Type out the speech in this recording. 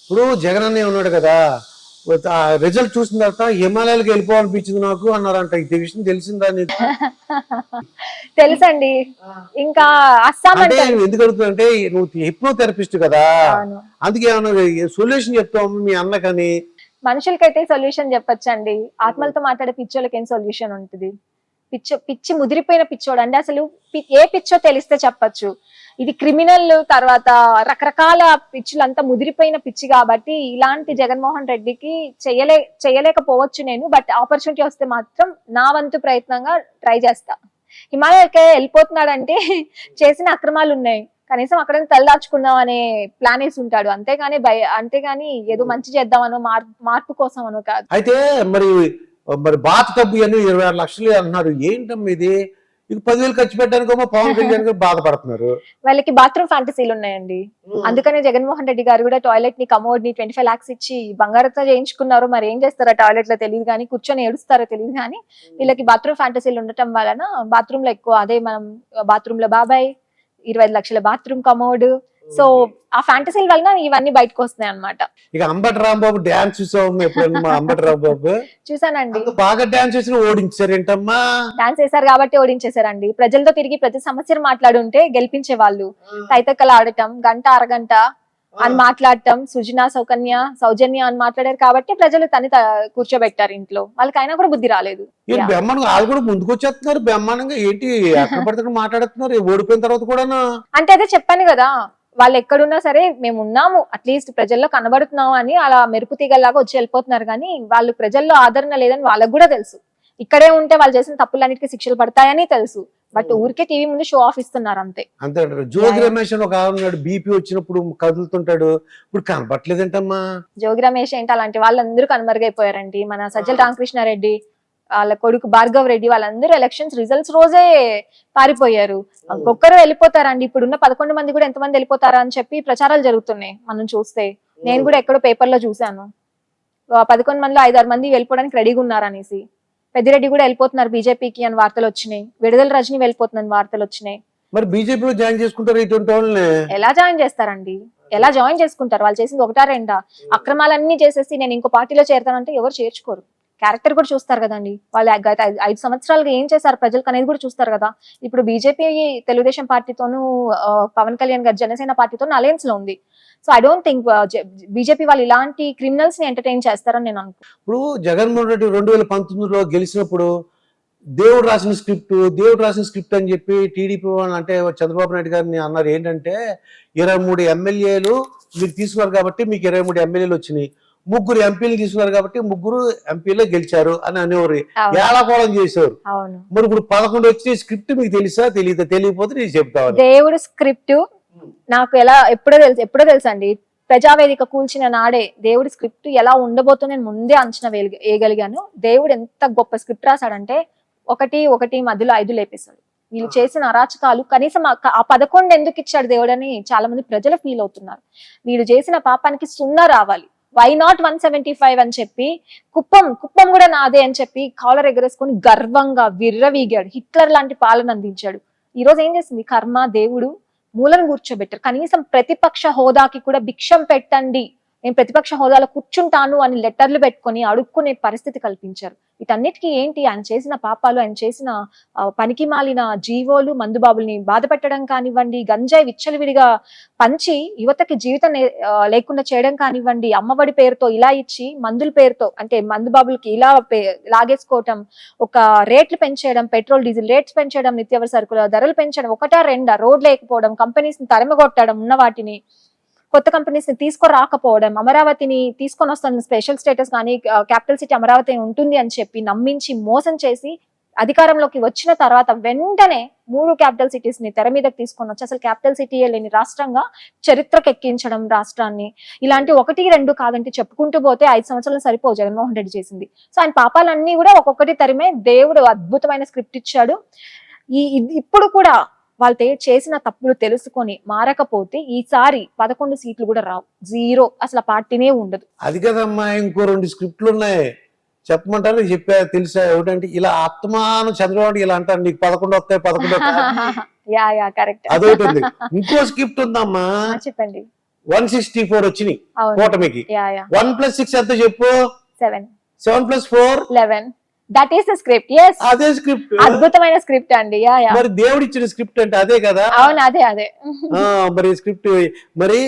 ఇప్పుడు జగన్ అన్నయ్య ఉన్నాడు కదా, రిజల్ట్ చూసిన తర్వాత హిమాలయాలకు వెళ్ళిపోవాలనిపించింది నాకు అన్నారంట. ఈ విషయం తెలిసిందా నీకు? తెలుసండి. ఇంకా అస్సాం అంటే అంటారు. ఎందుకు అడుగుతుందంటే, నువ్వు హిప్నో థెరపిస్ట్ కదా, అవును. అందుకే ఏమన్నా సొల్యూషన్ చెప్తావు మీ అన్నకని. మనుషులకైతే సొల్యూషన్ చెప్పొచ్చండి, ఆత్మలతో మాట్లాడే పిచ్చోళ్ళకి ఏం సొల్యూషన్ ఉంటుంది? పిచ్చి ముదిరిపోయిన పిచ్చోడు అంటే అసలు ఏ పిచ్చో తెలిస్తే చెప్పచ్చు. ఇది క్రిమినల్, తర్వాత రకరకాల పిచ్చులంతా ముదిరిపోయిన పిచ్చి కాబట్టి ఇలాంటి జగన్మోహన్ రెడ్డికి చేయలేకపోవచ్చు నేను. బట్ ఆపర్చునిటీ వస్తే మాత్రం నా వంతు ప్రయత్నంగా ట్రై చేస్తా. హిమాలయకే వెళ్ళిపోతున్నాడంటే చేసిన అక్రమాలు ఉన్నాయి, కనీసం అక్కడ తలదాచుకుందాం అనే ప్లాన్ వేసి ఉంటాడు. అంతేగాని ఏదో మంచి చేద్దామనో మార్పు కోసం అనో కాదు. అయితే మరి బాత్ టబ్బు అని 26 లక్షలు అంటున్నారు. ఏంటమ్మా ఇది? ఇక 10,000 ఖర్చు పెట్టడానికేమో పవన్ కళ్యాణ్ గారు బాధపడుతున్నారు. వాళ్ళకి బాత్రూమ్ ఫ్యాంటసీలు ఉన్నాయండి. అందుకనే జగన్మోహన్ రెడ్డి గారు కూడా టాయిలెట్ ని, కమోడ్ ని 25 lakhs ఇచ్చి బంగారంతో చేయించుకున్నారు. మరి ఏం చేస్తారో టాయిలెట్ లో తెలియదు కానీ, కూర్చొని ఏడుస్తారో తెలియదు కానీ, వీళ్ళకి బాత్రూమ్ ఫ్యాంటసీలు ఉండటం వలన బాత్రూమ్ లో ఎక్కువ అదే మనం బాత్రూమ్ లో బాబాయ్, 25 లక్షల బాత్రూమ్ కమోడ్, సో ఆ ఫ్యాంటసీల వలన ఇవన్నీ బయటకు వస్తున్నాయి అన్నమాట. ఇక అంబటి రాంబాబు డాన్స్ చూసావు ఎప్పుడైనా? మా అంబటి రాంబాబు చూసానండి. బాగా డాన్స్ చేసిన ఓడించారేంటమ్మా? డాన్స్ చేశారు కాబట్టి ఓడించేశారండి. ప్రజలతో తిరిగి ప్రతి సమస్యను మాట్లాడుంటే గెలిపించే వాళ్ళు. తైతక్కలు ఆడటం, గంట అరగంట అని మాట్లాడటం, సుజనా సౌజన్య అని మాట్లాడారు కాబట్టి ప్రజలు కూర్చోబెట్టారు ఇంట్లో. వాళ్ళకి అయినా కూడా బుద్ధి రాలేదు. బ్రహ్మాండంగా వాళ్ళు కూడా ముందుకు వచ్చేస్తున్నారు. బ్రహ్మాండంగా ఏంటి ఎక్కడ పడుతున్నారు మాట్లాడుతున్నారు ఓడిపోయిన తర్వాత కూడా. అంటే అదే చెప్పాను కదా, వాళ్ళు ఎక్కడున్నా సరే మేము ఉన్నాము, అట్లీస్ట్ ప్రజల్లో కనబడుతున్నాము అని అలా మెరుపు తీగల్లాగా వచ్చి వెళ్ళిపోతున్నారు. కానీ వాళ్ళు ప్రజల్లో ఆదరణ లేదని వాళ్ళకు కూడా తెలుసు. ఇక్కడే ఉంటే వాళ్ళు చేసిన తప్పులన్నిటికీ శిక్షలు పడతాయని తెలుసు. బట్ ఊరికే టీవీ ముందు షో ఆఫ్ ఇస్తున్నారు అంతే. అంతే అంటారు. జోగి రమేష్ అని ఒక ఉన్నాడు, బీపీ వచ్చినప్పుడు కదులుతుంటాడు, ఇప్పుడు కనపట్లేదంటమ్మా. జోగి రమేష్ ఏంటి, అలాంటి వాళ్ళందరూ కనుమరుగైపోయారండి. మన సజ్జల రామకృష్ణారెడ్డి, వాళ్ళ కొడుకు భార్గవ్ రెడ్డి, వాళ్ళందరూ ఎలక్షన్స్ రిజల్ట్స్ రోజే పారిపోయారు. ఒక్కరు వెళ్ళిపోతారండి. ఇప్పుడున్న 11 మంది కూడా ఎంతమంది వెళ్ళిపోతారా అని చెప్పి ప్రచారాలు జరుగుతున్నాయి. మనం చూస్తే నేను కూడా ఎక్కడో పేపర్ లో చూసాను, 11 మందిలో 5-6 మంది వెళ్ళిపోవడానికి రెడీగా ఉన్నారు అనేసి. పెద్దిరెడ్డి కూడా వెళ్ళిపోతున్నారు బీజేపీకి అని వార్తలు వచ్చినాయి. విడుదల రజని వెళ్ళిపోతుందని వార్తలు వచ్చినాయి. మరి బీజేపీలో జాయిన్ చేసుకుంటారు ఇటువంటి వాళ్ళని? ఎలా జాయిన్ చేస్తారండి? ఎలా జాయిన్ చేసుకుంటారు? వాళ్ళు చేసింది ఒకటా రెండా? అక్రమాలన్నీ చేసేసి నేను ఇంకో పార్టీలో చేరతానంటే ఎవరు చేర్చుకోరు. క్యారెక్టర్ కూడా చూస్తారు కదండి. వాళ్ళు గత 5 సంవత్సరాలుగా ఏం చేశారు ప్రజలకు అనేది కూడా చూస్తారు కదా. ఇప్పుడు బీజేపీ తెలుగుదేశం పార్టీతోనూ, పవన్ కళ్యాణ్ గారు జనసేన పార్టీతోనూ అలయన్స్ లో ఉంది. So I don't think BJP వాళ్ళు ఇలాంటి క్రిమినల్స్ ని ఎంటర్టైన్ చేస్తారని నేను అనుకుంటున్నాను. ఇప్పుడు జగన్మోహన్ రెడ్డి 2019లో గెలిచినప్పుడు దేవుడు రాసిన స్క్రిప్ట్ అని చెప్పి టీడీపీ వాళ్ళు అంటే చంద్రబాబు నాయుడు గారిని అన్నారు. ఏంటంటే 23 ఎమ్మెల్యేలు మీరు తీసుకున్నారు కాబట్టి మీకు 23 ఎమ్మెల్యేలు వచ్చినాయి, 3 ఎంపీలు తీసుకున్నారు కాబట్టి 3 ఎంపీలే గెలిచారు అని అనేవారు, ఏళాకోళం చేసేవారు. మరి ఇప్పుడు 11 వచ్చిన స్క్రిప్ట్ మీకు తెలుసా? తెలియకపోతే నేను చెప్తాను. దేవుడు స్క్రిప్ట్ నాకు ఎప్పుడో తెలుసు అండి. ప్రజావేదిక కూల్చిన నాడే దేవుడి స్క్రిప్ట్ ఎలా ఉండబోతుందో నేను ముందే అంచనా వేయగలిగాను. దేవుడు ఎంత గొప్ప స్క్రిప్ట్ రాశాడంటే ఒకటి మధ్యలో 5 లేపేశాడు. వీళ్ళు చేసిన అరాచకాలు కనీసం ఆ 11 ఎందుకు ఇచ్చాడు దేవుడని చాలా మంది ప్రజలు ఫీల్ అవుతున్నారు. వీళ్ళు చేసిన పాపానికి 0 రావాలి. వై నాట్ 175 అని చెప్పి కుప్పం కూడా నాదే అని చెప్పి కాలర్ ఎగరేసుకొని గర్వంగా విర్రవీగాడు. హిట్లర్ లాంటి పాలన అందించాడు. ఈ రోజు ఏం చేసింది కర్మ? దేవుడు మూలను కూర్చోబెట్టారు. కనీసం ప్రతిపక్ష హోదాకి కూడా భిక్షం పెట్టండి, నేను ప్రతిపక్ష హోదాలో కూర్చుంటాను అని లెటర్లు పెట్టుకొని అడుక్కునే పరిస్థితి కల్పించారు. వీటన్నిటికీ ఏంటి? ఆయన చేసిన పాపాలు, ఆయన చేసిన పనికి మాలిన జీవోలు, మందుబాబుల్ని బాధ పెట్టడం కానివ్వండి, గంజాయి విచ్చలవిడిగా పంచి యువతకి జీవితం లేకుండా చేయడం కానివ్వండి, అమ్మఒడి పేరుతో ఇలా ఇచ్చి మందుల పేరుతో అంటే మందుబాబులకి ఇలా లాగేసుకోవటం, ఒక రేట్లు పెంచేయడం, పెట్రోల్ డీజిల్ రేట్స్ పెంచడం, నిత్యావసర సరుకుల ధరలు పెంచడం, 1-2 రోడ్ లేకపోవడం, కంపెనీస్ ని తరిమగొట్టడం, ఉన్న వాటిని కొత్త కంపెనీస్ ని తీసుకురాకపోవడం, అమరావతిని తీసుకొని వస్తున్న స్పెషల్ స్టేటస్ కానీ క్యాపిటల్ సిటీ అమరావతి ఉంటుంది అని చెప్పి నమ్మించి మోసం చేసి అధికారంలోకి వచ్చిన తర్వాత వెంటనే 3 క్యాపిటల్ సిటీస్ ని తెర మీదకి తీసుకొని వచ్చి అసలు క్యాపిటల్ సిటీయే లేని రాష్ట్రంగా చరిత్రకు ఎక్కించడం రాష్ట్రాన్ని. ఇలాంటి 1-2 కాదంటే చెప్పుకుంటూ పోతే 5 సంవత్సరాలు సరిపోవు జగన్మోహన్ రెడ్డి చేసింది. సో ఆయన పాపాలన్నీ కూడా ఒక్కొక్కటి తరిమే దేవుడు అద్భుతమైన స్క్రిప్ట్ ఇచ్చాడు. ఇప్పుడు కూడా వాళ్ళు చేసిన తప్పులు తెలుసుకొని మారకపోతే ఈసారి 11 సీట్లు కూడా రావు, 0. అసలు ఆ పార్టీనే ఉండదు. అది కదమ్మా, ఇంకో 2 స్క్రిప్ట్లు ఉన్నాయి చెప్పమంటారు. చెప్పా తెలుసా? ఏమిటంటే ఇలా ఆత్మాను చంద్రబాబు ఇలా అంటారు, నీకు 11 వస్తాయి 11 కరెక్ట్. అదొకటి ఉంది. ఇంకో స్క్రిప్ట్ ఉందమ్మా, చెప్పండి. 164 వచ్చినాయి అవును. కూటమికి. యా యా 1+6 ఎంత చెప్పు? 7 7+4 11 that is the script. Yes, అదే స్క్రిప్ట్. అద్భుతమైన స్క్రిప్ట్ అండి. యా యా మరి దేవుడు ఇచ్చిన స్క్రిప్ట్ అంటే అదే కదా. అవును, అదే అదే. మరి స్క్రిప్ట్ మరి